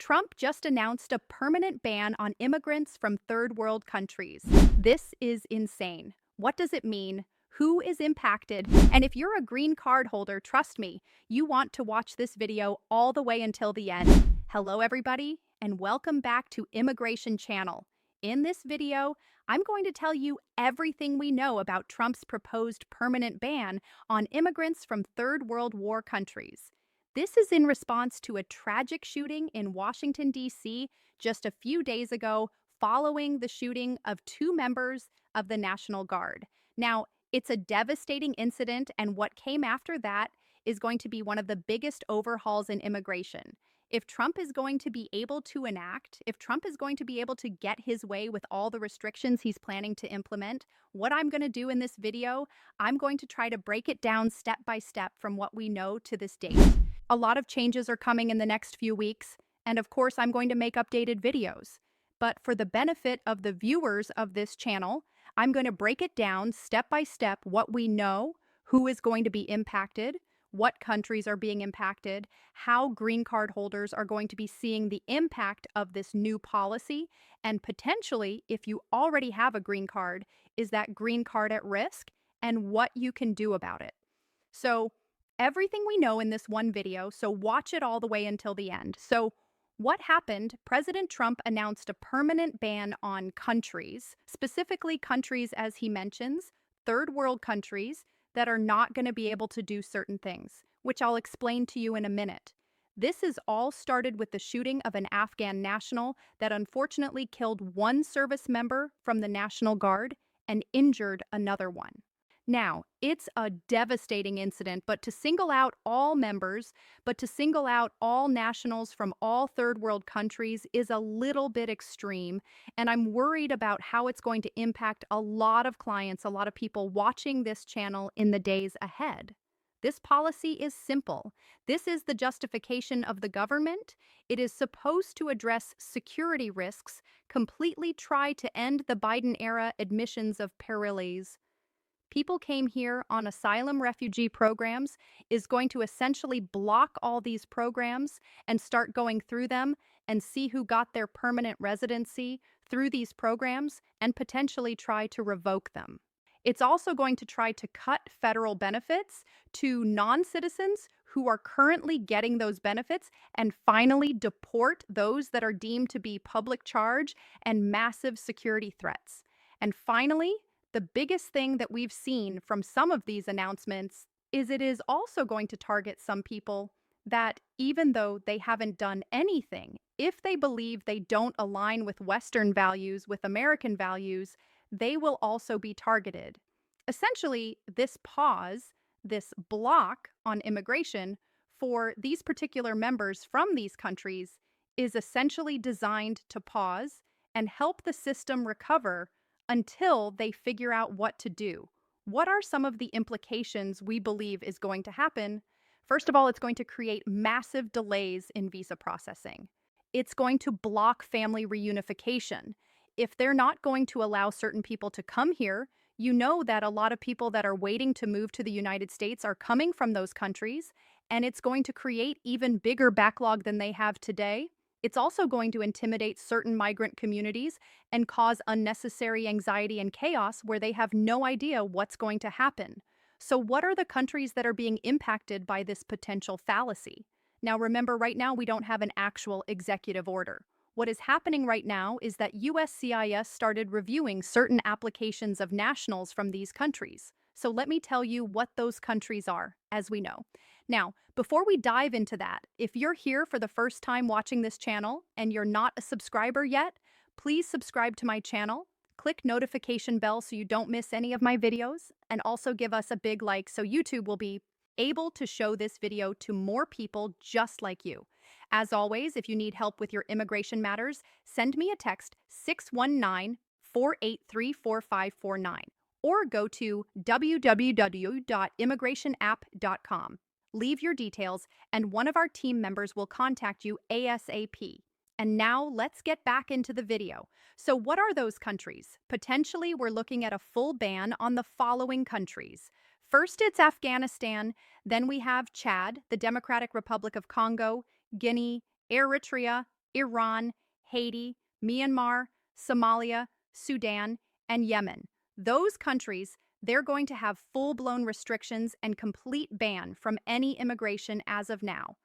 Trump just announced a permanent ban on immigrants from third world countries. This is insane. What does it mean? Who is impacted? And if you're a green card holder, trust me, you want to watch this video all the way until the end. Hello, everybody, and welcome back to Immigration Channel. In this video, I'm going to tell you everything we know about Trump's proposed permanent ban on immigrants from third world war countries. This is in response to a tragic shooting in Washington, D.C. just a few days ago, following the shooting of two members of the National Guard. Now, it's a devastating incident, and what came after that is going to be one of the biggest overhauls in immigration. If Trump is going to be able to enact, if Trump is going to be able to get his way with all the restrictions he's planning to implement, what I'm going to do in this video, I'm going to try to break it down step by step from what we know to this date. A lot of changes are coming in the next few weeks, and of course, I'm going to make updated videos. But for the benefit of the viewers of this channel, I'm going to break it down step by step what we know, who is going to be impacted, what countries are being impacted, how green card holders are going to be seeing the impact of this new policy, and potentially, if you already have a green card, is that green card at risk, and what you can do about it. So, everything we know in this one video, so watch it all the way until the end. So, what happened? President Trump announced a permanent ban on countries, specifically countries, as he mentions, third world countries that are not going to be able to do certain things, which I'll explain to you in a minute. This is all started with the shooting of an Afghan national that unfortunately killed one service member from the National Guard and injured another one. Now, it's a devastating incident, but to single out all nationals from all third world countries is a little bit extreme, and I'm worried about how it's going to impact a lot of clients, a lot of people watching this channel in the days ahead. This policy is simple. This is the justification of the government. It is supposed to address security risks, completely try to end the Biden-era admissions of parolees. People came here on asylum refugee programs, is going to essentially block all these programs and start going through them and see who got their permanent residency through these programs and potentially try to revoke them. It's also going to try to cut federal benefits to non-citizens who are currently getting those benefits and finally deport those that are deemed to be public charge and massive security threats. And finally, the biggest thing that we've seen from some of these announcements is it is also going to target some people that, even though they haven't done anything, if they believe they don't align with Western values, with American values, they will also be targeted. Essentially, this pause, this block on immigration for these particular members from these countries is essentially designed to pause and help the system recover until they figure out what to do. What are some of the implications we believe is going to happen? First of all, it's going to create massive delays in visa processing. It's going to block family reunification. If they're not going to allow certain people to come here, you know that a lot of people that are waiting to move to the United States are coming from those countries, and it's going to create even bigger backlog than they have today. It's also going to intimidate certain migrant communities and cause unnecessary anxiety and chaos where they have no idea what's going to happen. So what are the countries that are being impacted by this potential fallacy? Now remember, right now we don't have an actual executive order. What is happening right now is that USCIS started reviewing certain applications of nationals from these countries. So let me tell you what those countries are, as we know. Now, before we dive into that, if you're here for the first time watching this channel and you're not a subscriber yet, please subscribe to my channel, click notification bell so you don't miss any of my videos, and also give us a big like so YouTube will be able to show this video to more people just like you. As always, if you need help with your immigration matters, send me a text 619-483-4549 or go to www.immigrationapp.com. Leave your details, and one of our team members will contact you ASAP. And now let's get back into the video. So what are those countries? Potentially, we're looking at a full ban on the following countries. First, it's Afghanistan. Then we have Chad, the Democratic Republic of Congo, Guinea, Eritrea, Iran, Haiti, Myanmar, Somalia, Sudan, and Yemen. Those countries, they're going to have full-blown restrictions and complete ban from any immigration as of now.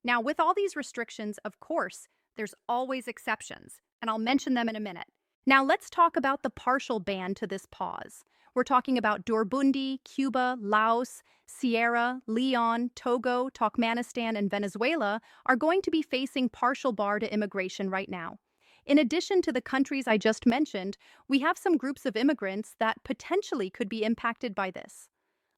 Now, with all these restrictions, of course, there's always exceptions, and I'll mention them in a minute. Now, let's talk about the partial ban to this pause. We're talking about Burundi, Cuba, Laos, Sierra Leone, Togo, Turkmenistan, and Venezuela are going to be facing partial bar to immigration right now. In addition to the countries I just mentioned, we have some groups of immigrants that potentially could be impacted by this.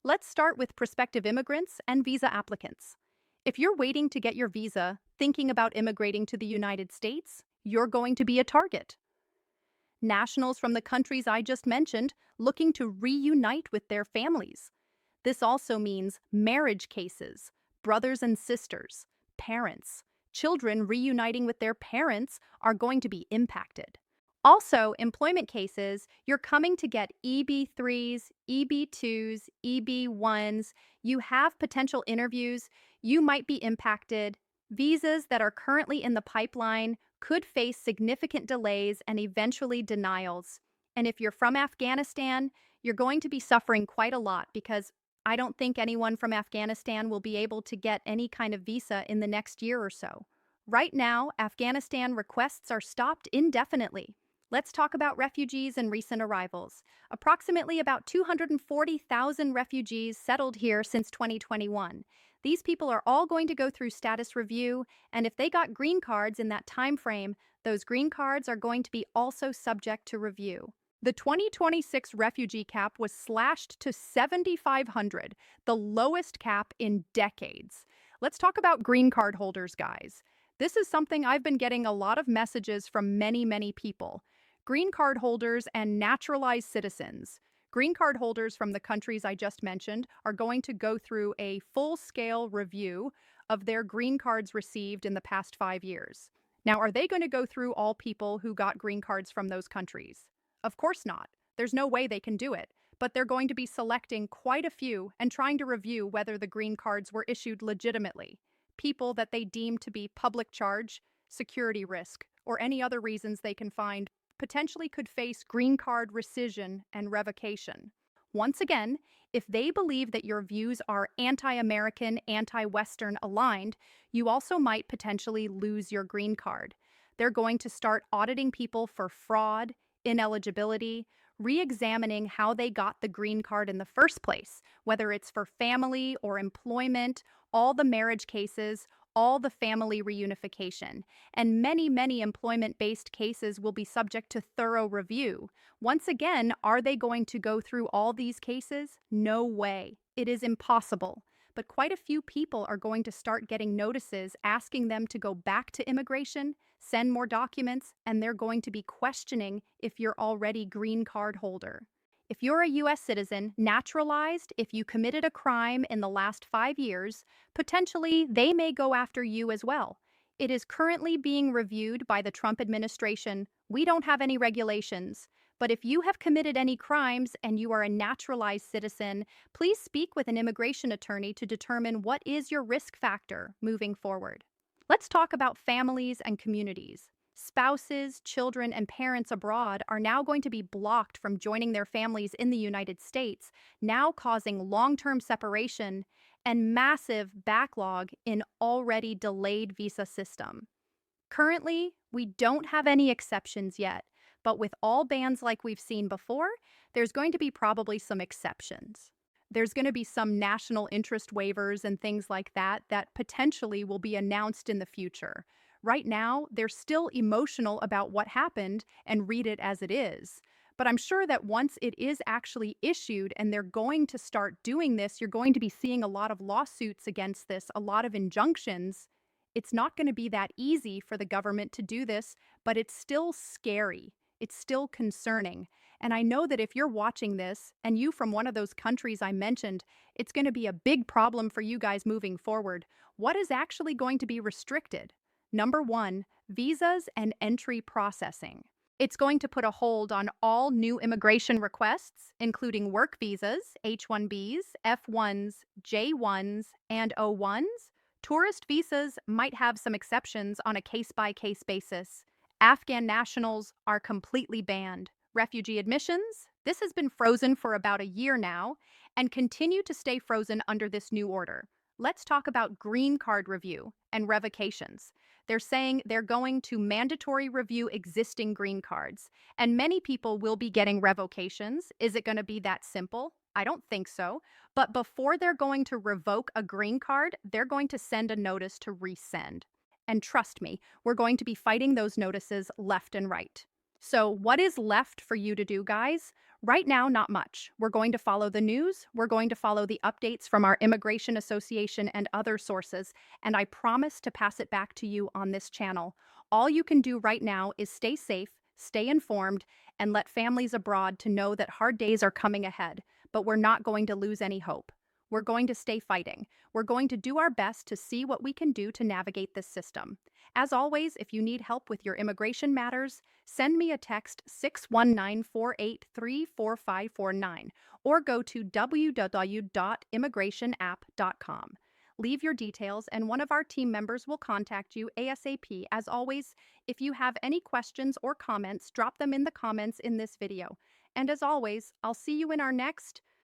Let's start with prospective immigrants and visa applicants. If you're waiting to get your visa, thinking about immigrating to the United States, you're going to be a target. Nationals from the countries I just mentioned looking to reunite with their families. This also means marriage cases, brothers and sisters, parents. Children reuniting with their parents are going to be impacted. Also, employment cases, you're coming to get EB3s, EB2s, EB1s, you have potential interviews, you might be impacted. Visas that are currently in the pipeline could face significant delays and eventually denials. And if you're from Afghanistan, you're going to be suffering quite a lot because I don't think anyone from Afghanistan will be able to get any kind of visa in the next year or so. Right now, Afghanistan requests are stopped indefinitely. Let's talk about refugees and recent arrivals. Approximately about 240,000 refugees settled here since 2021. These people are all going to go through status review, and if they got green cards in that time frame, those green cards are going to be also subject to review. The 2026 refugee cap was slashed to 7,500, the lowest cap in decades. Let's talk about green card holders, guys. This is something I've been getting a lot of messages from many people. Green card holders and naturalized citizens. Green card holders from the countries I just mentioned are going to go through a full-scale review of their green cards received in the past 5 years. Now, are they going to go through all people who got green cards from those countries? Of course not. There's no way they can do it, but they're going to be selecting quite a few and trying to review whether the green cards were issued legitimately. People that they deem to be public charge, security risk, or any other reasons they can find potentially could face green card rescission and revocation. Once again, if they believe that your views are anti-American, anti-Western aligned, you also might potentially lose your green card. They're going to start auditing people for fraud, ineligibility, re-examining how they got the green card in the first place, whether it's for family or employment, all the marriage cases, all the family reunification, and many employment-based cases will be subject to thorough review. Once again, are they going to go through all these cases? No way. It is impossible. But quite a few people are going to start getting notices asking them to go back to immigration, send more documents, and they're going to be questioning if you're already green card holder. If you're a U.S. citizen, naturalized, if you committed a crime in the last 5 years, potentially they may go after you as well. It is currently being reviewed by the Trump administration. We don't have any regulations. But if you have committed any crimes and you are a naturalized citizen, please speak with an immigration attorney to determine what is your risk factor moving forward. Let's talk about families and communities. Spouses, children, and parents abroad are now going to be blocked from joining their families in the United States, now causing long-term separation and massive backlog in already delayed visa system. Currently, we don't have any exceptions yet, but with all bans like we've seen before, there's going to be probably some exceptions. There's going to be some national interest waivers and things like that that potentially will be announced in the future. Right now, they're still emotional about what happened and read it as it is. But I'm sure that once it is actually issued and they're going to start doing this, you're going to be seeing a lot of lawsuits against this, a lot of injunctions. It's not going to be that easy for the government to do this, but it's still scary. It's still concerning. And I know that if you're watching this and you from one of those countries I mentioned, it's going to be a big problem for you guys moving forward. What is actually going to be restricted? Number 1, visas and entry processing. It's going to put a hold on all new immigration requests, including work visas, H-1Bs, F-1s, J-1s, and O-1s, Tourist visas might have some exceptions on a case by case basis. Afghan nationals are completely banned. Refugee admissions, this has been frozen for about a year now and continue to stay frozen under this new order. Let's talk about green card review and revocations. They're saying they're going to mandatory review existing green cards, and many people will be getting revocations. Is it going to be that simple? I don't think so. But before they're going to revoke a green card, they're going to send a notice to resend. And trust me, we're going to be fighting those notices left and right. So, what is left for you to do, guys? Right now, not much. We're going to follow the news, we're going to follow the updates from our Immigration Association and other sources, and I promise to pass it back to you on this channel. All you can do right now is stay safe, stay informed, and let families abroad to know that hard days are coming ahead, but we're not going to lose any hope. We're going to stay fighting. We're going to do our best to see what we can do to navigate this system. As always, if you need help with your immigration matters, send me a text 619-483-4549 or go to www.immigrationapp.com. Leave your details and one of our team members will contact you ASAP. As always, if you have any questions or comments, drop them in the comments in this video. And as always, I'll see you in our next